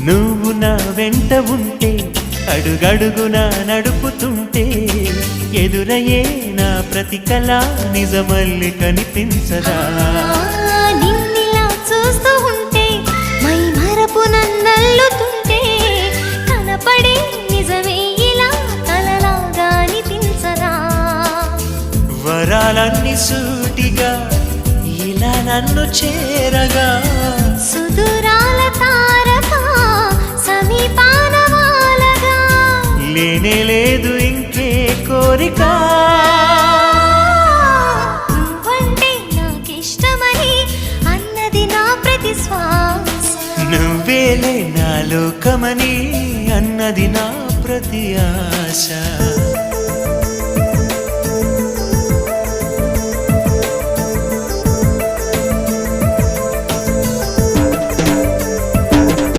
నువ్వు నా వెంట ఉంటే అడుగడుగునా నడుపుతుంటే ఎదురయ్యే నా ప్రతి కళ నిజమల్లి కనిపించదా నిన్నిలా చూస్తూ ఉంటే మై మరపు నన్నల్లుతుంటే కనపడే నిజమే ఇలా కలలాగా అనిపించదా వరాలన్నీ సూటిగా ఇలా నన్ను చేరగా సుదూరాల తారక సమీపాన వాలగా లేనే లేదు ఇంకే కోరిక నువ్వంటే నాకిష్టమని అన్నది నా ప్రతి శ్వాస నువ్వేలే నా లోకమని అన్నది నా ప్రతి ఆశ